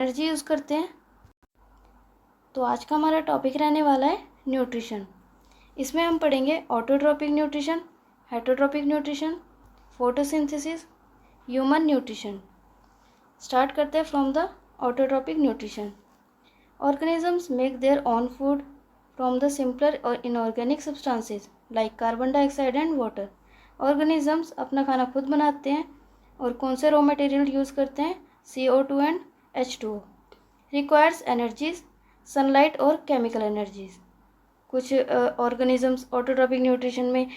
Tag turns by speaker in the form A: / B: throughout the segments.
A: Energy use करते हैं। तो आज का हमारा टॉपिक रहने वाला है न्यूट्रिशन। इसमें हम पढ़ेंगे autotrophic nutrition, heterotrophic nutrition, photosynthesis, human nutrition. Start करते हैं from the autotrophic nutrition. Organisms make their own food from the simpler और inorganic substances like carbon dioxide and water. Organisms अपना खाना खुद बनाते हैं और कौन से रॉ मटेरियल यूज़ करते हैं? CO2 and H2O। Requires energies, sunlight और केमिकल एनर्जीज। कुछ ऑर्गेनिजम्स ऑटोट्रोपिक न्यूट्रिशन में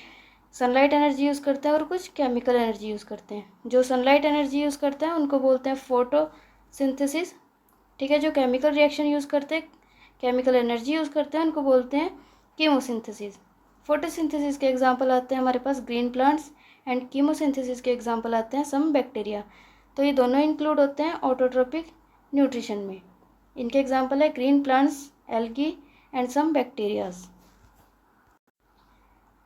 A: सनलाइट एनर्जी यूज़ करते हैं और कुछ केमिकल एनर्जी यूज़ करते हैं। जो सनलाइट एनर्जी यूज़ करते हैं उनको बोलते हैं फोटोसिंथेसिस, ठीक है। जो केमिकल रिएक्शन यूज़ करते हैं, केमिकल एनर्जी यूज़ करते हैं, उनको बोलते हैं कीमोसिंथेसिस। फोटोसिंथेसिस के एग्जांपल आते हैं हमारे पास ग्रीन प्लांट्स एंड कीमोसिंथेसिस के एग्जांपल आते हैं सम बैक्टीरिया। तो ये दोनों इंक्लूड होते हैं ऑटोट्रोपिक न्यूट्रिशन में। इनके एग्जांपल है green plants, algae and some bacterias.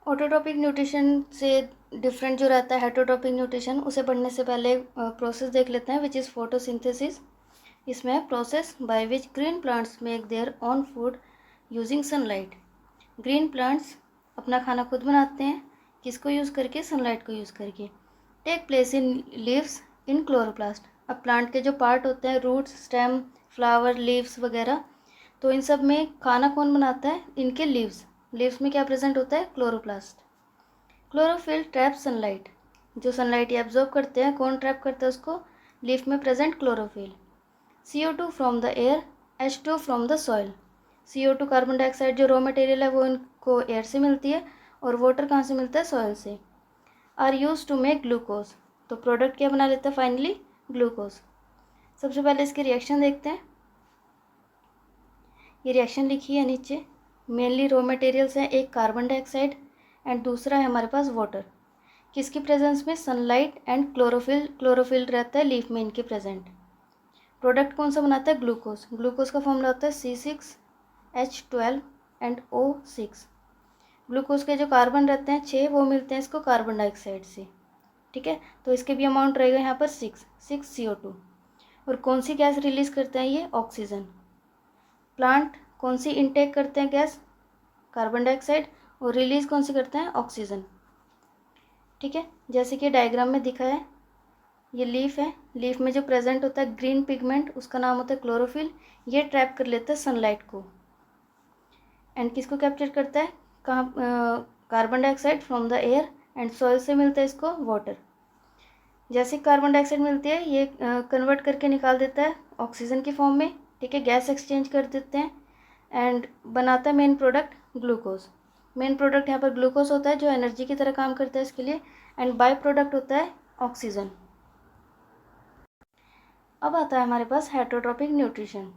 A: Autotrophic nutrition से डिफरेंट जो रहता है हेटरोट्रोपिक न्यूट्रिशन, उसे पढ़ने से पहले प्रोसेस देख लेते हैं विच इज़ फोटोसिंथेसिस। इसमें है process by which green plants make their own food using sunlight. Green plants अपना खाना खुद बनाते हैं, किसको यूज़ करके? सनलाइट को यूज़ करके। Take place in leaves in chloroplast. अब प्लांट के जो पार्ट होते हैं, रूट्स, स्टेम, फ्लावर, लीव्स वगैरह, तो इन सब में खाना कौन बनाता है? इनके लीव्स। लीव्स में क्या प्रेजेंट होता है? क्लोरोप्लास्ट। Chlorophyll trap sunlight. जो सनलाइट ये एब्जॉर्ब करते हैं, कौन ट्रैप करता है उसको? लीफ में present chlorophyll. CO2 from the air, H2O from the soil. CO2 carbon dioxide जो रॉ मटेरियल है वो इनको एयर से मिलती है, और वाटर कहाँ से मिलता है? सॉइल से। Are used to make glucose. तो प्रोडक्ट क्या बना लेता है फाइनली? ग्लूकोज। सबसे पहले इसकी रिएक्शन देखते हैं। ये रिएक्शन लिखी है नीचे। मेनली रॉ मटेरियल्स हैं, एक कार्बन डाइऑक्साइड एंड दूसरा है हमारे पास वाटर। किसकी प्रेजेंस में? Sunlight and chlorophyll. क्लोरोफिल रहता है लीफ में इनके प्रेजेंट। प्रोडक्ट कौन सा बनाता है? ग्लूकोज। ग्लूकोज का फॉर्मूला होता है C6H12 एंड O6। ग्लूकोज के जो कार्बन रहते हैं 6, वो मिलते हैं इसको कार्बन डाइऑक्साइड से, ठीक है। तो इसके भी अमाउंट रहेगा यहाँ पर 6 CO2। और कौन सी गैस रिलीज करते हैं ये? ऑक्सीजन। प्लांट कौन सी इनटेक करते हैं गैस? Carbon dioxide. और रिलीज कौन सी करते हैं? ऑक्सीजन, ठीक है। जैसे कि डायग्राम में दिखा है, ये लीफ है। लीफ में जो प्रेजेंट होता है ग्रीन पिगमेंट, उसका नाम होता है क्लोरोफिल। ये ट्रैप कर लेता है सनलाइट को एंड किसको कैप्चर करता है? कहाँ? Carbon dioxide from the air and soil से मिलता है इसको वाटर। जैसे कार्बन डाइऑक्साइड मिलती है, ये कन्वर्ट करके निकाल देता है ऑक्सीजन की फॉर्म में, ठीक है। गैस एक्सचेंज कर देते हैं एंड बनाता है main product glucose. Main product यहाँ पर ग्लूकोज होता है जो एनर्जी की तरह काम करता है इसके लिए, एंड बाय प्रोडक्ट होता है ऑक्सीजन। अब आता है हमारे पास heterotrophic nutrition.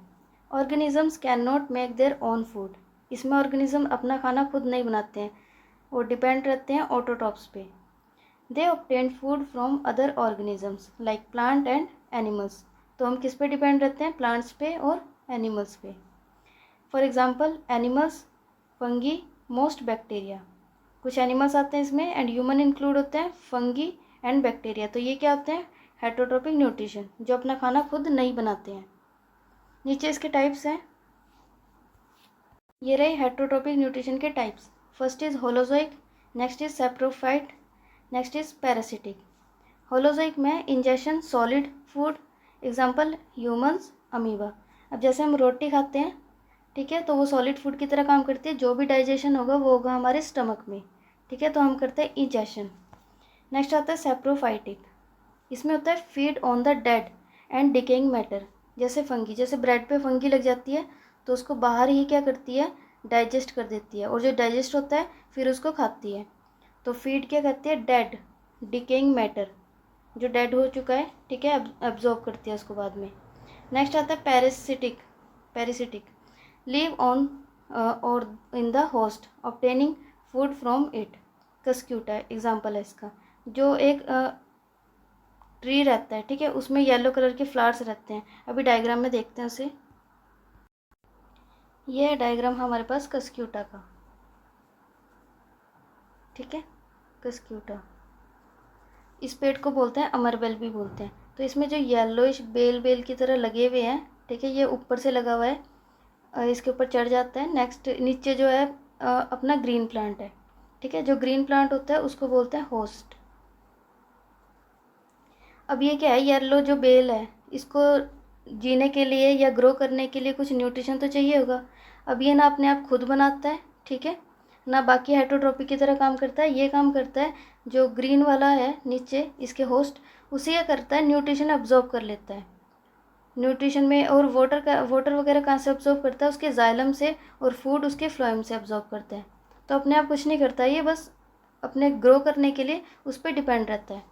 A: Organisms can not make their own food. इसमें ऑर्गेनिज्म अपना खाना खुद नहीं बनाते हैं, वो डिपेंड रहते हैं ऑटोट्रॉप्स पे। They obtain food from other organisms like plant and animals. तो हम किस पे डिपेंड रहते हैं? प्लांट्स पे और एनिमल्स पे। For example animals, fungi, most bacteria. कुछ एनिमल्स आते हैं इसमें एंड ह्यूमन इंक्लूड होते हैं, फंगी एंड बैक्टीरिया। तो ये क्या होते हैं? हेटरोट्रोपिक न्यूट्रिशन, जो अपना खाना खुद नहीं बनाते हैं। नीचे इसके टाइप्स हैं। ये रहे हेटरोट्रोपिक न्यूट्रिशन के types. First is holozoic, next is saprophyte, next is parasitic. Holozoic में injection solid food, example humans, amoeba. अब जैसे हम रोटी खाते हैं, ठीक है, तो वो सॉलिड फूड की तरह काम करती है। जो भी डाइजेशन होगा वो होगा हमारे स्टमक में, ठीक है। तो हम करते हैं इंजेक्शन। नेक्स्ट आता है सैप्रोफाइटिक। इसमें होता है feed on the dead and decaying matter. जैसे फंगी, जैसे ब्रेड पे फंगी लग जाती है तो उसको बाहर ही क्या करती है? डाइजेस्ट कर देती है, और जो डाइजेस्ट होता है फिर उसको खाती है। तो फीड क्या करती है? डेड, डिकेइंग मैटर, जो डेड हो चुका है, ठीक है, एब्जॉर्ब करती है उसको बाद में। नेक्स्ट आता है पैरासिटिक। पैरासिटिक लिव ऑन और in the host obtaining food from it. Cuscuta example है इसका। जो एक ट्री रहता है, ठीक है, उसमें येलो कलर के फ्लावर्स रहते हैं। अभी डायग्राम में देखते हैं उसे। ये है डायग्राम हमारे पास कस्क्यूटा का, ठीक है। कस्क्यूटा, इस पेड़ को बोलते हैं अमरबेल भी बोलते हैं। तो इसमें जो येलोइश बेल बेल की तरह लगे हुए हैं, ठीक है, ये ऊपर से लगा हुआ है, इसके ऊपर चढ़ जाता है। नेक्स्ट नीचे जो है अपना ग्रीन प्लांट है। ठीक है, जो ग्रीन प्लांट होता है उसको बोलते हैं होस्ट। अब ये क्या है, येलो जो बेल है, इसको जीने के लिए या ग्रो करने के लिए कुछ न्यूट्रिशन तो चाहिए होगा। अब ये ना अपने आप खुद बनाता है, ठीक है, ना बाकी हेटरोट्रॉपिक की तरह काम करता है। ये काम करता है जो ग्रीन वाला है नीचे इसके होस्ट, उसी का करता है, न्यूट्रिशन अब्जॉर्ब कर लेता है न्यूट्रिशन में। और वाटर वगैरह कहाँ से अब्जॉर्ब करता है, उसके जाइलम से, और फूड उसके फ्लोएम से अब्जॉर्ब करता है। तो अपने आप कुछ नहीं करता, ये बस अपने ग्रो करने के लिए उस पर डिपेंड रहता है।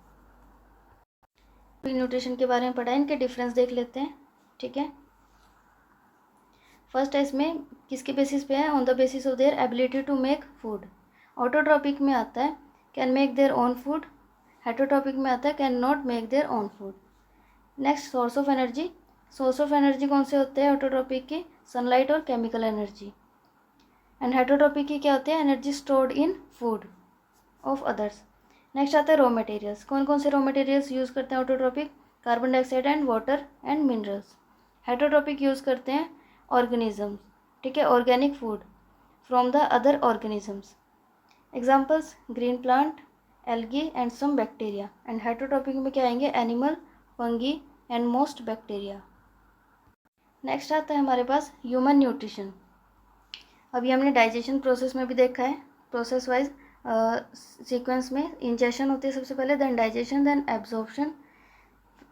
A: न्यूट्रिशन के बारे में पढ़ा है, इनके डिफरेंस देख लेते हैं। ठीक है, फर्स्ट है इसमें किसके बेसिस पे है, on the basis of their ability to make food. Autotrophic में आता है can make their own food, heterotrophic में आता है can not make their own food. Next source of energy, source of energy कौन से होते हैं ऑटोट्रॉपिक की, सनलाइट और केमिकल एनर्जी। एंड हेटरोट्रॉपिक की क्या होती है, energy stored in food of others. Next आता है रॉ मटेरियल्स, कौन कौन से रॉ मटेरियल्स यूज़ करते हैं autotrophic, carbon dioxide and water and minerals. Heterotrophic use करते हैं ऑर्गेनिजम्स, ठीक है, organic food from the other organisms. Examples green plant, algae and some bacteria. And heterotrophic में क्या आएंगे, animal, fungi and most bacteria. Next आता है हमारे पास ह्यूमन न्यूट्रिशन। अभी हमने डाइजेशन प्रोसेस में भी देखा है, प्रोसेस वाइज सीक्वेंस में इंजेशन होती है सबसे पहले, then digestion, then absorption,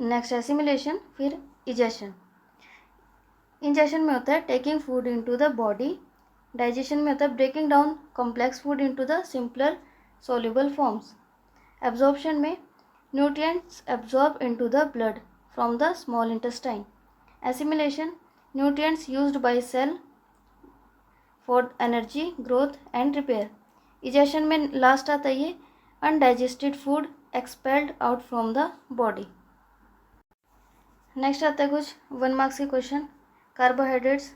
A: next assimilation, फिर इजेशन। इंजेशन में होता है taking food into the body, digestion में होता है breaking down complex food into the simpler soluble forms. Absorption में nutrients absorb into the blood from the small intestine. Assimilation nutrients used by cell for energy, growth and repair. Egestion में last आता है ये undigested food expelled out from the body. Next आता है कुछ 1 marks के question. Carbohydrates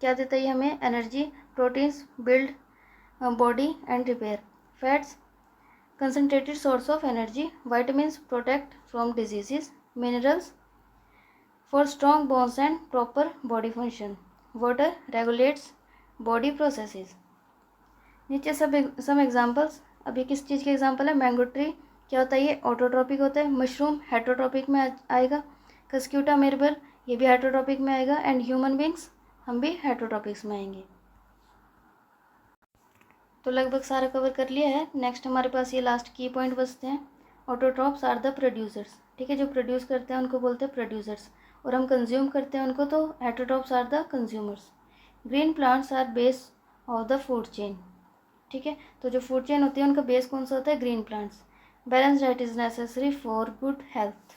A: क्या देता है ये हमें, energy, proteins build body and repair, fats concentrated source of energy, vitamins protect from diseases, minerals for strong bones and proper body function, water regulates body processes. नीचे सम एग्जांपल्स, अब ये किस चीज़ के एग्जांपल है, मैंगो ट्री क्या होता है, ये ऑटोट्रॉपिक होता है। मशरूम हेटरोट्रॉपिक में आएगा। कस्क्यूटा मिर्बल ये भी हेटरोट्रॉपिक में आएगा। एंड ह्यूमन बींग्स हम भी हेटरोट्रॉपिक्स में आएंगे। तो लगभग सारा कवर कर लिया है। नेक्स्ट हमारे पास ये लास्ट की पॉइंट बचते हैं। ऑटोट्रॉप्स आर द प्रोड्यूसर्स, ठीक है, जो प्रोड्यूस करते हैं उनको बोलते हैं प्रोड्यूसर्स, और हम कंज्यूम करते हैं उनको, तो heterotrophs are the consumers. Green plants are base of the food chain, ठीक है, तो जो फूड चेन होती है उनका बेस कौन सा होता है, green plants. Balance diet is necessary for good health.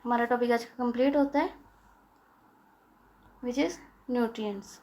A: हमारा टॉपिक आज का कंप्लीट होता है, विच इज़ न्यूट्रिएंट्स।